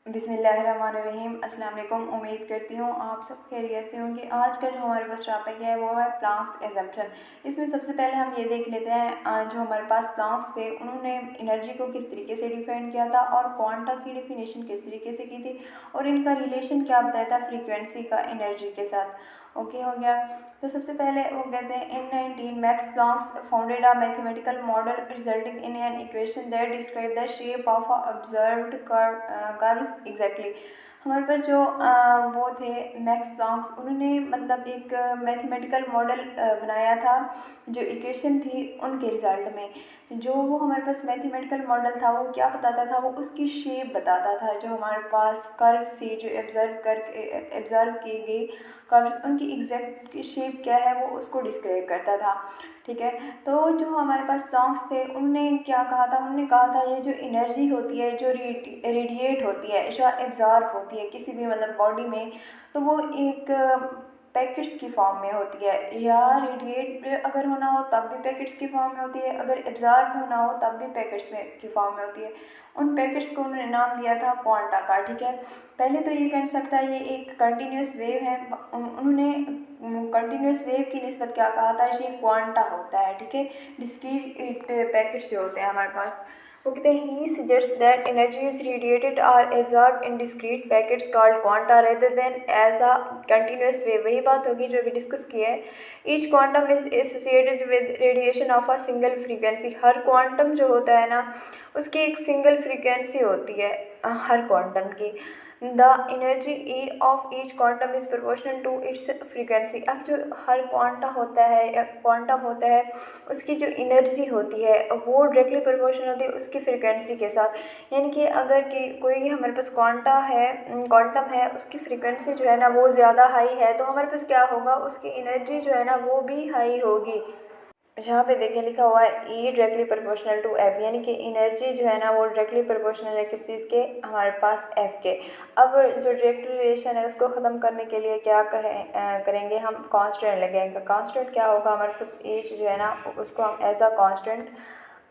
बिस्मिल्लाहिर्रहमानिर्रहीम। अस्सलाम वालेकुम। उम्मीद करती हूँ आप सब खैरियत से होंगे। आज का जो हमारे पास टॉपिक है वो है प्लांक्स एजम्पशन। इसमें सबसे पहले हम ये देख लेते हैं जो हमारे पास प्लांक्स थे उन्होंने एनर्जी को किस तरीके से डिफाइन किया था और क्वांटा की डेफिनेशन किस तरीके से की थी और इनका रिलेशन क्या बताया था फ्रीक्वेंसी का एनर्जी के साथ। ओके हो गया। तो सबसे पहले वो कहते हैं इन 19 max Planck's founded a mathematical model resulting in an equation that describe the shape of a observed curves exactly. हमारे पास जो वो थे मैक्स प्लांक्स उन्होंने मतलब एक मैथमेटिकल मॉडल बनाया था जो इक्वेशन थी उनके रिजल्ट में। जो वो हमारे पास मैथमेटिकल मॉडल था वो क्या बताता था, वो उसकी शेप बताता था। जो हमारे पास कर्व्स थी जो एब्जर्व की गई कर्व्स उनकी एग्जैक्ट शेप क्या है वो उसको डिस्क्राइब करता था। ठीक है। तो जो हमारे पास प्लांक्स थे उन्होंने क्या कहा था, उन्होंने कहा था ये जो एनर्जी होती है जो रेडिएट होती है जो एब्जॉर्ब होती है किसी भी मतलब बॉडी में, तो वो एक पैकेट्स की फॉर्म में होती है। या रेडिएट अगर होना हो तब भी पैकेट्स की फॉर्म में होती है, अगर एब्जॉर्ब होना हो तब भी पैकेट्स में की फॉर्म में होती है। उन पैकेट्स को उन्होंने नाम दिया था क्वांटा का। ठीक है। पहले तो ये कंसेप्ट था ये एक कंटिन्यूस वेव है। उन्होंने कंटिन्यूस वेव की निस्बत क्या कहा था, ये क्वांटा होता है। ठीक है। डिस्क्रीट पैकेट्स जो होते हैं हमारे पास वो कहते हैं he suggest that energy is radiated और absorb in discrete packets called quanta rather than as a continuous wave. वही बात होगी जो अभी डिस्कस की है। Each quantum is associated with radiation of a single frequency. हर क्वांटम जो होता है ना उसकी एक सिंगल फ्रीक्वेंसी होती है हर क्वांटम की। The energy E of each quantum is proportional to its frequency. अब जो हर क्वांटा होता है या क्वांटम होता है उसकी जो एनर्जी होती है वो डायरेक्टली प्रोपोर्शनल होती है उसकी फ्रीक्वेंसी के साथ। यानी कि अगर कि कोई हमारे पास क्वांटम है उसकी फ्रीक्वेंसी जो है ना वो ज़्यादा हाई है तो हमारे पास क्या होगा, उसकी एनर्जी जो है ना वो भी हाई होगी। यहाँ पे देखिए लिखा हुआ है E directly proportional to F, यानी कि एनर्जी जो है ना वो डायरेक्टली प्रोपोर्शनल है किस चीज़ के, हमारे पास एफ के। अब जो डायरेक्ट रिलेशन है उसको ख़त्म करने के लिए क्या करेंगे हम, कांस्टेंट लगेंगे। कांस्टेंट क्या होगा, हमारे पास एच जो है ना उसको हम एज अ कांस्टेंट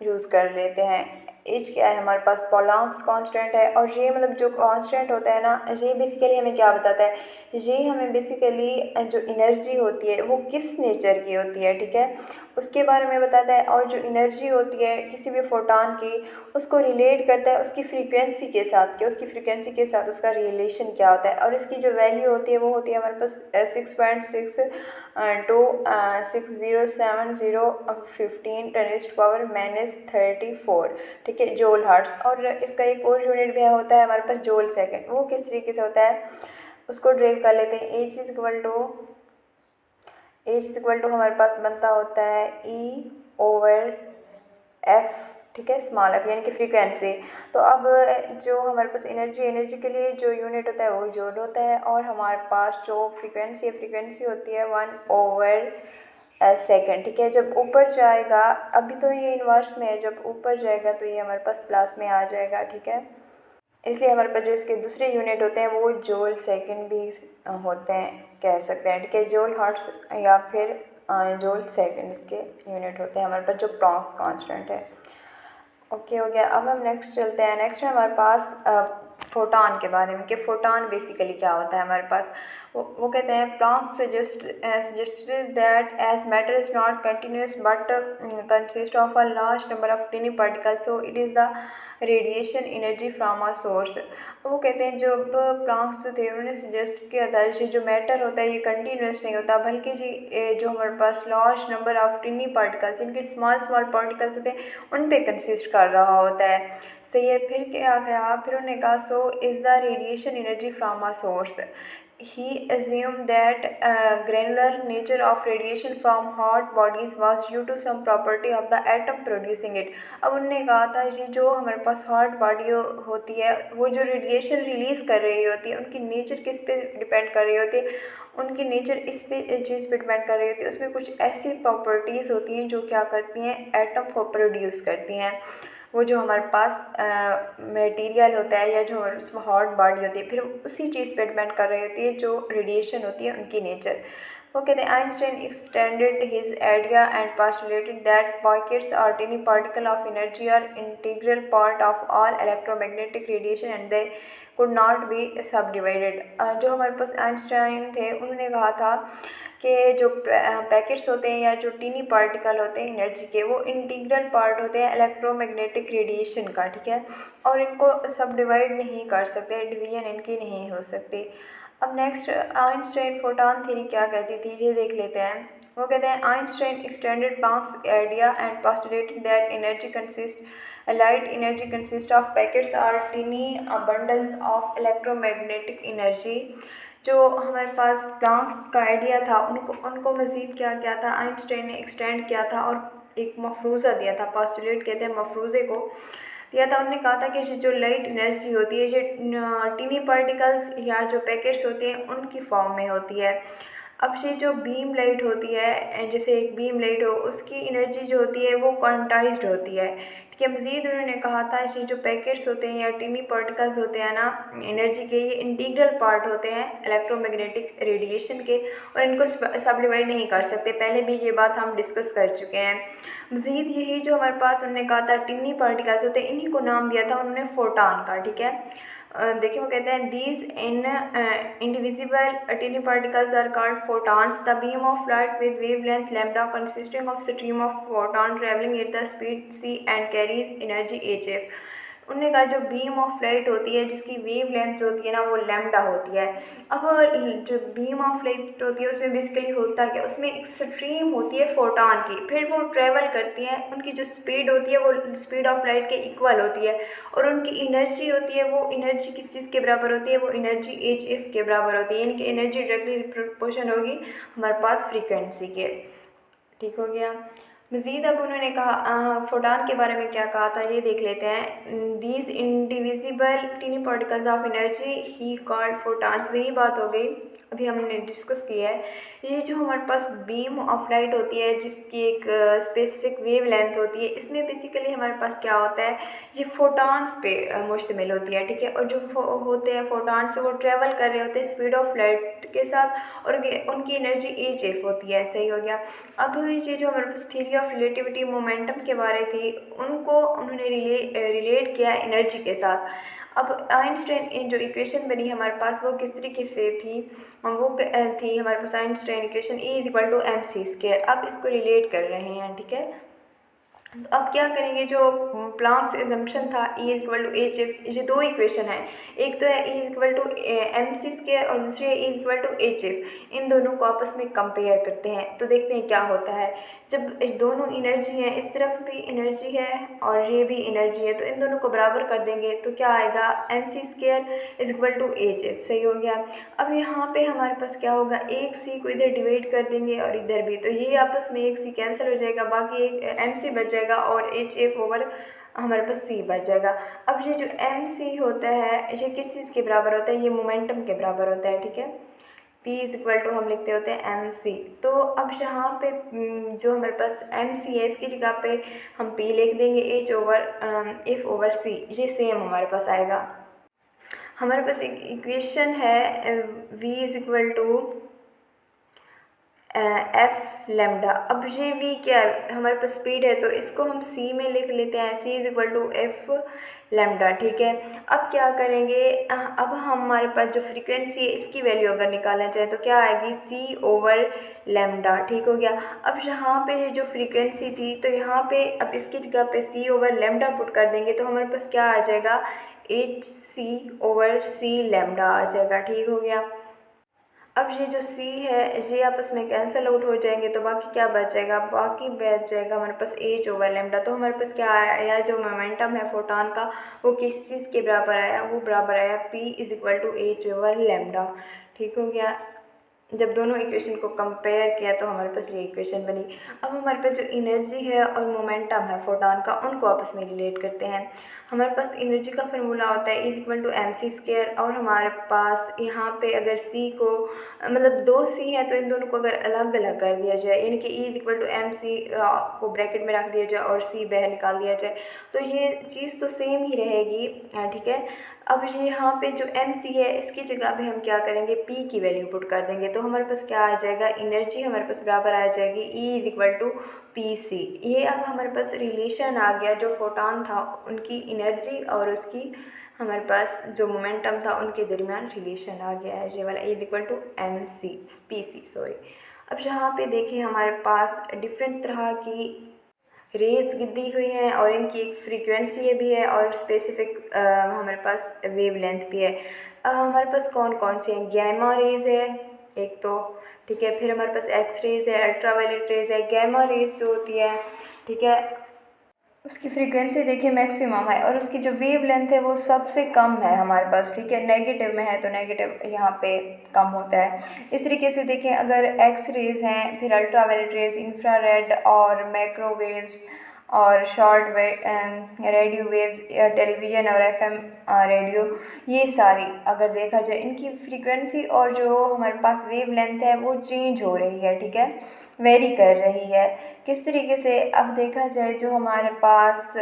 यूज़ कर लेते हैं। एच क्या है हमारे पास, प्लांक्स कांस्टेंट है। और ये मतलब जो कांस्टेंट होता है ना ये बेसिकली हमें क्या बताता है, ये हमें बेसिकली जो एनर्जी होती है वो किस नेचर की होती है। ठीक है, उसके बारे में बताता है। और जो एनर्जी होती है किसी भी फोटॉन की उसको रिलेट करता है उसकी फ्रीक्वेंसी के साथ, कि उसकी फ्रीक्वेंसी के साथ उसका रिलेशन क्या होता है। और इसकी जो वैल्यू होती है वो होती है हमारे पास 6.6260715 × 10⁻⁻34। ठीक है, जूल हर्ट्ज़। और इसका एक और यूनिट भी होता है हमारे पास जूल सेकेंड। वो किस तरीके से होता है उसको ड्राइव कर लेते हैं। एच इज इक्वल टू हमारे पास बनता होता है E/F। ठीक है, स्मॉल एफ यानी कि फ्रीक्वेंसी। तो अब जो हमारे पास एनर्जी के लिए जो यूनिट होता है वो जूल होता है। और हमारे पास जो फ्रीक्वेंसी होती है 1/सेकेंड। ठीक है, जब ऊपर जाएगा, अभी तो ये इन्वर्स में है, जब ऊपर जाएगा तो ये हमारे पास प्लस में आ जाएगा। ठीक है, इसलिए हमारे पास जो इसके दूसरे यूनिट होते हैं वो जूल सेकंड भी होते हैं, कह सकते हैं। ठीक है, जूल हर्ट्ज़ या फिर जूल सेकंड इसके यूनिट होते हैं हमारे पास जो प्लांक्स कांस्टेंट है। ओके हो गया। अब हम नेक्स्ट चलते हैं। नेक्स्ट है हमारे पास फोटॉन के बारे में, कि फोटॉन बेसिकली क्या होता है हमारे पास। वो कहते हैं Planck's suggested that as matter is not continuous but consist of a large number of tiny particles, so it is the radiation energy from a source. वो कहते हैं जब प्लांक्स जो थे उन्होंने सजेस्ट किया था ये जो मैटर होता है ये कंटिन्यूस नहीं होता, बल्कि जी जो हमारे पास large number of tiny particles, इनके स्मॉल पार्टिकल्स होते हैं उन पे कंसिस्ट कर रहा होता है। सही है। फिर क्या कहा, फिर उन्होंने कहा so is the radiation energy from a source. He assumed that granular nature of radiation from hot bodies was due to some property of the atom producing it। अब उन्होंने कहा था ये जो हमारे पास हॉट बॉडी होती है वो जो रेडिएशन रिलीज़ कर रही होती है उनकी नेचर किस पे डिपेंड कर रही होती है, उनकी नेचर इस पे चीज़ पे डिपेंड कर रही होती है। उसमें कुछ ऐसी प्रॉपर्टीज़ होती हैं जो क्या करती हैं, एटम को प्रोड्यूस करती हैं। वो जो हमारे पास मटेरियल होता है या जो हमारे पास हॉट बॉडी होती है फिर उसी चीज़ पे डिपेंड कर रही होती है जो रेडिएशन होती है उनकी नेचर। वो कहते हैं Einstein extended his idea and postulated that packets are tiny particle of energy are integral part of all electromagnetic radiation and they could not be subdivided। जो हमारे पास आइंस्टाइन थे उन्होंने कहा था कि जो पैकेट्स होते हैं या जो टीनी पार्टिकल होते हैं एनर्जी के, वो इंटीग्रल पार्ट होते हैं इलेक्ट्रोमैग्नेटिक रेडिएशन का, ठीक है, और इनको सब डिवाइड नहीं कर सकते, डिवीजन इनकी नहीं हो सकती। अब नेक्स्ट आइंस्टाइन फोटॉन थ्योरी क्या कहती थी ये देख लेते हैं। वो कहते हैं Einstein extended Planck's idea and postulated that energy consist light energy consist of packets or tiny bundles of electromagnetic energy. जो हमारे पास प्लैंक्स का आइडिया था उनको मज़ीद क्या क्या था, आइंस्टाइन ने एक्सटेंड किया था और एक मफरूज़ा दिया था, पोस्टुलेट कहते हैं मफरूज़े को दिया था। उन्होंने कहा था कि जो लाइट एनर्जी होती है ये टीनी पार्टिकल्स या जो पैकेट्स होते हैं उनकी फॉर्म में होती है। अब ये जो बीम लाइट होती है, जैसे एक बीम लाइट हो, उसकी एनर्जी जो होती है वो क्वांटाइज्ड होती है, ठीक है। मज़ीद उन्होंने कहा था ये जो पैकेट्स होते हैं या टीनी पार्टिकल्स होते हैं ना एनर्जी के, ये इंटीग्रल पार्ट होते हैं इलेक्ट्रोमैग्नेटिक रेडिएशन के और इनको सब डिवाइड नहीं कर सकते। पहले भी ये बात हम डिस्कस कर चुके हैं। मज़ीद यही जो हमारे पास उन्होंने कहा था टीनी पार्टिकल्स होते हैं, इन्हीं को नाम दिया था उन्होंने फोटॉन का, ठीक है। देखिए वो कहते हैं these in indivisible tiny particles are called photons. The beam of light with wavelength lambda consisting of stream of photon travelling at the speed C and carries energy hf। उन्होंने कहा जो बीम ऑफ लाइट होती है जिसकी wave length जो होती है ना वो लैम्डा होती है। अब जो बीम ऑफ लाइट होती है उसमें बेसिकली होता क्या, उसमें एक स्ट्रीम होती है फोटॉन की, फिर वो ट्रैवल करती हैं, उनकी जो स्पीड होती है वो स्पीड ऑफ लाइट के इक्वल होती है और उनकी एनर्जी होती है वो एनर्जी किस चीज़ के बराबर होती है, वो एनर्जी hf के बराबर होती है, यानी कि एनर्जी डायरेक्टली प्रोपोर्शन होगी हमारे पास फ्रीक्वेंसी के, ठीक हो गया। मज़ीद अब उन्होंने कहा फोटॉन के बारे में क्या कहा था ये देख लेते हैं। These indivisible tiny particles of energy he called photons, वही बात हो गई अभी हमने डिस्कस किया है। ये जो हमारे पास बीम ऑफ लाइट होती है जिसकी एक स्पेसिफिक वेव लेंथ होती है, इसमें बेसिकली हमारे पास क्या होता है, ये फोटॉन्स पे मुश्तमिल होती है, ठीक है। और जो होते हैं फोटॉन्स वो ट्रैवल कर रहे होते हैं स्पीड ऑफ लाइट के साथ और उनकी एनर्जी hf होती है, सही हो गया। अब ये जो हमारे पास थ्योरी ऑफ रिलेटिविटी मोमेंटम के बारे थी उनको उन्होंने रिलेट किया एनर्जी के साथ। अब आइंस्टाइन जो इक्वेशन बनी हमारे पास वो किस तरीके से थी, वो थी हमारे पास आइंस्टाइन इक्वेशन E=mc²। अब इसको रिलेट कर रहे हैं, ठीक है। तो अब क्या करेंगे, जो प्लैंक्स असम्पशन था E=hf, ये दो इक्वेशन है, एक तो है E=mc² और दूसरी है E=hf। इन दोनों को आपस में कंपेयर करते हैं तो देखते हैं क्या होता है। जब दोनों एनर्जी है, इस तरफ भी एनर्जी है और ये भी एनर्जी है, तो इन दोनों को बराबर कर देंगे तो क्या आएगा mc²hf, सही हो गया। अब यहाँ पे हमारे पास क्या होगा, एक c को इधर डिवाइड कर देंगे और इधर भी, तो ये आपस में एक c कैंसिल हो जाएगा, बाकी एक mc बच जाएगा और hf ओवर हमारे पास c बच जाएगा। अब ये जो mc होता है ये किस चीज़ के बराबर होता है, ये मोमेंटम के बराबर होता है, ठीक है। P हम लिखते होते हैं mc। तो अब यहाँ पे जो हमारे पास mc है इसकी जगह पे हम P लिख देंगे F/c, ये सेम हमारे पास आएगा। हमारे पास एक इक्वेशन है V F लैम्डा। अब ये V क्या है, हमारे पास स्पीड है तो इसको हम C में लिख लेते हैं, C F लैम्डा, ठीक है। अब क्या करेंगे, अब हमारे पास जो फ्रीक्वेंसी है इसकी वैल्यू अगर निकालना चाहे तो क्या आएगी, C/लैम्डा, ठीक हो गया। अब यहाँ पे ये जो फ्रीक्वेंसी थी तो यहाँ पे अब इसकी जगह पे C/लैम्डा पुट कर देंगे तो हमारे पास क्या आ जाएगा, hc/c लैम्डा आ जाएगा, ठीक हो गया। अब ये जो c है ये आपस में कैंसिल आउट हो जाएंगे तो बाकी क्या बच जाएगा, बाकी बच जाएगा हमारे पास h/लैम्डा। तो हमारे पास क्या आया, जो मोमेंटम है फोटॉन का वो किस चीज़ के बराबर आया, वो बराबर आया P=h/लैम्डा, ठीक हो गया। जब दोनों इक्वेशन को कंपेयर किया तो हमारे पास ये इक्वेशन बनी। अब हमारे पास जो एनर्जी है और मोमेंटम है फोटॉन का उनको आपस में रिलेट करते हैं। हमारे पास एनर्जी का फार्मूला होता है E=mc²। और हमारे पास यहाँ पे अगर C को मतलब 2 C है तो इन दोनों को अगर अलग अलग कर दिया जाए, यानी कि E=mc को ब्रैकेट में रख दिया जाए और C बाहर निकाल दिया जाए, तो ये चीज़ तो सेम ही रहेगी। ठीक है, अब ये यहाँ पे जो mc है इसकी जगह पे हम क्या करेंगे, P की वैल्यू पुट कर देंगे, तो हमारे पास क्या आ जाएगा, एनर्जी हमारे पास बराबर आ जाएगी E=pc। ये अब हमारे पास रिलेशन आ गया, जो फोटॉन था उनकी एनर्जी और उसकी हमारे पास जो मोमेंटम था उनके दरमियान रिलेशन आ गया है, ये वाला E=mc pc सॉरी। अब यहाँ पे देखिए हमारे पास डिफरेंट तरह की रेज दी हुई हैं और इनकी एक फ्रीक्वेंसी भी है और स्पेसिफिक हमारे पास वेवलेंथ भी है। अब हमारे पास कौन कौन सी हैं, गैमा रेज है एक तो, ठीक है, फिर हमारे पास एक्स रेज है, अल्ट्रावायलेट रेज है। गैमा रेज जो होती है, ठीक है, उसकी फ्रीक्वेंसी देखिए मैक्सिमम है और उसकी जो वेव लेंथ है वो सबसे कम है हमारे पास, ठीक है, नेगेटिव में है तो नेगेटिव यहाँ पे कम होता है। इस तरीके से देखिए अगर एक्स रेज हैं, फिर अल्ट्रावायलेट रेज, इंफ्रारेड और माइक्रोवेव्स और शॉर्ट रेडियो वेव्स, टेलीविज़न और एफएम रेडियो, ये सारी अगर देखा जाए इनकी फ्रीक्वेंसी और जो हमारे पास वेव लेंथ है वो चेंज हो रही है, ठीक है, वेरी कर रही है। किस तरीके से, अब देखा जाए जो हमारे पास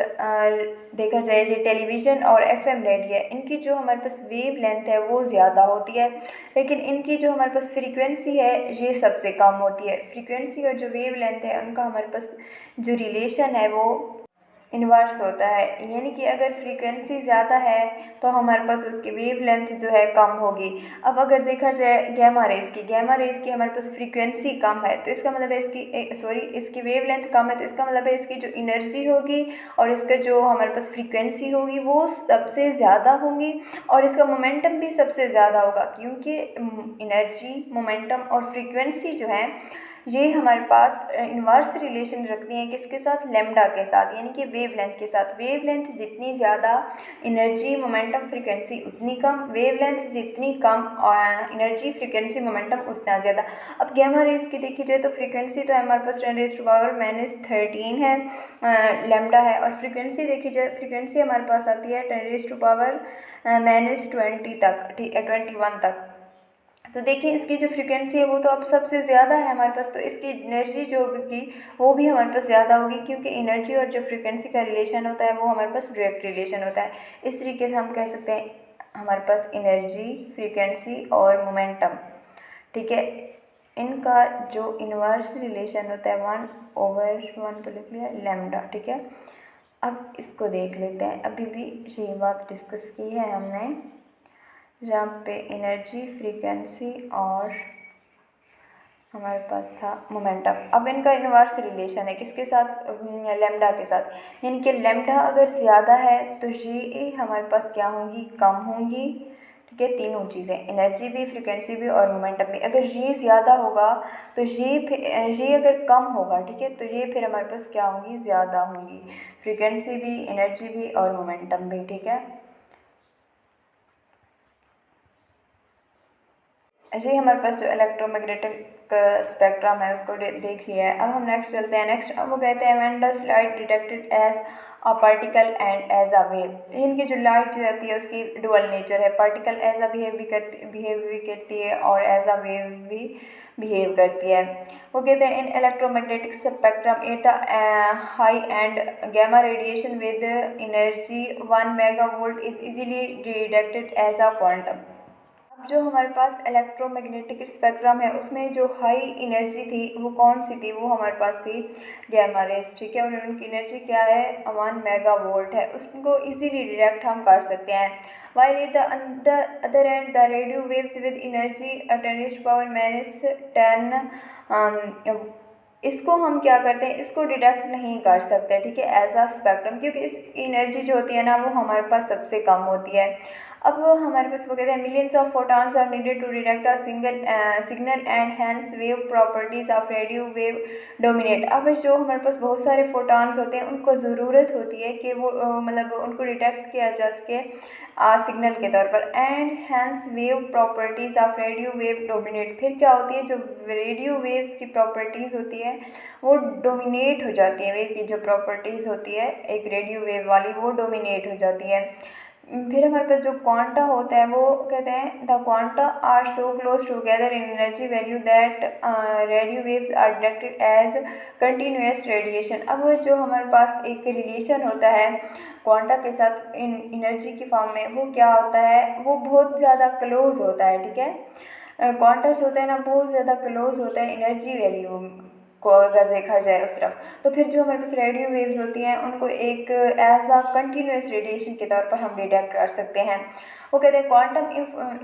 देखा जाए ये टेलीविज़न और एफएम रेडियो है, इनकी जो हमारे पास वेव लेंथ है वो ज़्यादा होती है, लेकिन इनकी जो हमारे पास फ्रीक्वेंसी है ये सबसे कम होती है। फ्रीक्वेंसी और जो वेव लेंथ है उनका हमारे पास जो रिलेशन है वो इन्वर्स होता है, यानी कि अगर फ्रीक्वेंसी ज़्यादा है तो हमारे पास उसकी वेव लेंथ जो है कम होगी। अब अगर देखा जाए गैमा रेज़ की हमारे पास फ्रीक्वेंसी कम है तो इसका मतलब है इसकी वेव लेंथ कम है, तो इसका मतलब है इसकी जो एनर्जी होगी और इसका जो हमारे पास फ्रीक्वेंसी होगी वो सबसे ज़्यादा होंगी और इसका मोमेंटम भी सबसे ज़्यादा होगा, क्योंकि एनर्जी, मोमेंटम और फ्रीक्वेंसी जो है ये हमारे पास इन्वर्स रिलेशन रखती हैं किसके साथ, लैम्डा के साथ, यानी कि वेवलेंथ के साथ। वेवलेंथ जितनी ज़्यादा, एनर्जी, मोमेंटम, फ्रीक्वेंसी उतनी कम। वेवलेंथ जितनी कम, एनर्जी, फ्रीक्वेंसी, मोमेंटम उतना ज़्यादा। अब गैमा रेज की देखी जाए तो फ्रीक्वेंसी तो हमारे पास 10⁻⁻13 है, लैम्डा है, और फ्रीक्वेंसी देखी जाए, फ्रीक्वेंसी हमारे पास आती है 10⁻⁻20 तक, ठीक है, 21 तक। तो देखिए इसकी जो फ्रीक्वेंसी है वो तो अब सबसे ज़्यादा है हमारे पास, तो इसकी एनर्जी जो होगी वो भी हमारे पास ज़्यादा होगी, क्योंकि एनर्जी और जो फ्रीक्वेंसी का रिलेशन होता है वो हमारे पास डायरेक्ट रिलेशन होता है। इस तरीके से हम कह सकते हैं हमारे पास एनर्जी, फ्रीक्वेंसी और मोमेंटम, ठीक है, इनका जो इन्वर्स रिलेशन होता है 1/1 तो लिख लिया लैम्डा, ठीक है। अब इसको देख लेते हैं, अभी भी ये बात डिस्कस की है हमने जहाँ पे एनर्जी, फ्रीक्वेंसी और हमारे पास था मोमेंटम। अब इनका इन्वर्स रिलेशन है किसके साथ, लैम्डा के साथ, यानी कि लैम्डा अगर ज़्यादा है तो ये हमारे पास क्या होंगी, कम होंगी, ठीक है, तीनों चीज़ें, एनर्जी भी, फ्रीक्वेंसी भी और मोमेंटम भी। अगर ये ज़्यादा होगा तो ये अगर कम होगा, ठीक है, तो ये फिर हमारे पास क्या होंगी, ज़्यादा होंगी, फ्रीक्वेंसी भी, एनर्जी भी और मोमेंटम भी, ठीक है। ये हमारे पास जो इलेक्ट्रोमैग्नेटिक स्पेक्ट्रम है उसको देख लिया है। अब हम नेक्स्ट चलते हैं। नेक्स्ट अब वो कहते हैं when does light detected as a particle and as a wave. इनकी जो लाइट जो रहती है उसकी डुअल नेचर है, पार्टिकल एज अ बिहेव भी करती है और एज अ वेव भी बिहेव करती है। वो कहते हैं in electromagnetic spectrum at the high end gamma radiation with energy 1 megavolt is easily detected as a quantum. जो हमारे पास इलेक्ट्रोमैग्नेटिक स्पेक्ट्रम है उसमें जो हाई एनर्जी थी वो कौन सी थी, वो हमारे पास थी गैमा रेज, ठीक है, और उनकी एनर्जी क्या है, 1 मेगावोल्ट है, उसको इजीली डिटेक्ट हम कर सकते हैं। while at the other end the radio waves with energy 10⁻⁻10 इसको हम क्या करते हैं, इसको डिटेक्ट नहीं कर सकते, ठीक है, एज अ स्पेक्ट्रम, क्योंकि इस एनर्जी जो होती है ना वो हमारे पास सबसे कम होती है। अब हमारे पास वो कहते हैं millions of photons are needed to detect a single signal and hence wave properties of radio wave dominate. अब जो हमारे पास बहुत सारे फोटॉन्स होते हैं उनको ज़रूरत होती है कि वो मतलब उनको डिटेक्ट किया जा सके सिग्नल के तौर पर, and hence wave properties of radio wave dominate. फिर क्या होती है, जो रेडियो वेव्स की प्रॉपर्टीज़ होती है वो डोमिनेट हो जाती है, वेव की जो प्रॉपर्टीज़ होती है एक रेडियो वेव वाली वो डोमिनेट हो जाती है। फिर हमारे पास जो क्वांटा होता है वो कहते हैं the quanta are so close together in energy value that radio waves are detected as continuous radiation. अब जो हमारे पास एक रिलेशन होता है क्वांटा के साथ इन एनर्जी की फॉर्म में, वो क्या होता है, वो बहुत ज़्यादा क्लोज होता है, ठीक है। क्वांटम्स होते हैं ना बहुत ज़्यादा क्लोज होता है एनर्जी वैल्यू को अगर देखा जाए उस तरफ। तो फिर जो हमारे पास रेडियो वेव्स होती हैं उनको एक एज अ कंटिन्यूस रेडिएशन के तौर पर हम डिटेक्ट कर सकते हैं। वो कहते हैं quantum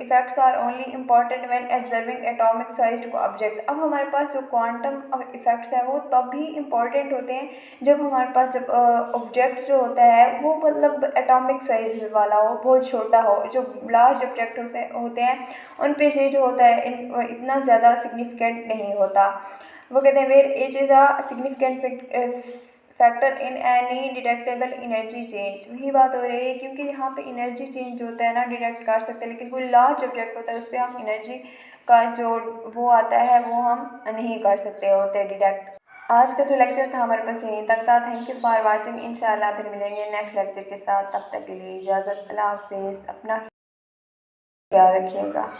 effects are only important when observing atomic sized object. अब हमारे पास जो क्वांटम इफेक्ट्स हैं वो तब भी इम्पॉर्टेंट होते हैं जब हमारे पास जब ऑब्जेक्ट जो होता है वो मतलब एटॉमिक साइज वाला हो, बहुत छोटा हो। जो लार्ज ऑब्जेक्ट होते हैं उन पे से जो होता है इतना ज़्यादा सिग्निफिकेंट नहीं होता। वो कहते हैं where as is a significant factor in any detectable energy change. वही बात हो रही है क्योंकि यहाँ पे एनर्जी चेंज जो होता है ना डिटेक्ट कर सकते हैं, लेकिन कोई लार्ज ऑब्जेक्ट होता है उस पर हम एनर्जी का जो वो आता है वो हम नहीं कर सकते होते डिटेक्ट। आज का जो लेक्चर था हमारे पास यहीं तक था। Thank you for watching. इंशाल्लाह फिर मिलेंगे नेक्स्ट लेक्चर के साथ। तब तक के लिए इजाज़त। अल्लाह हाफिज़। अपना ख्याल रखिएगा।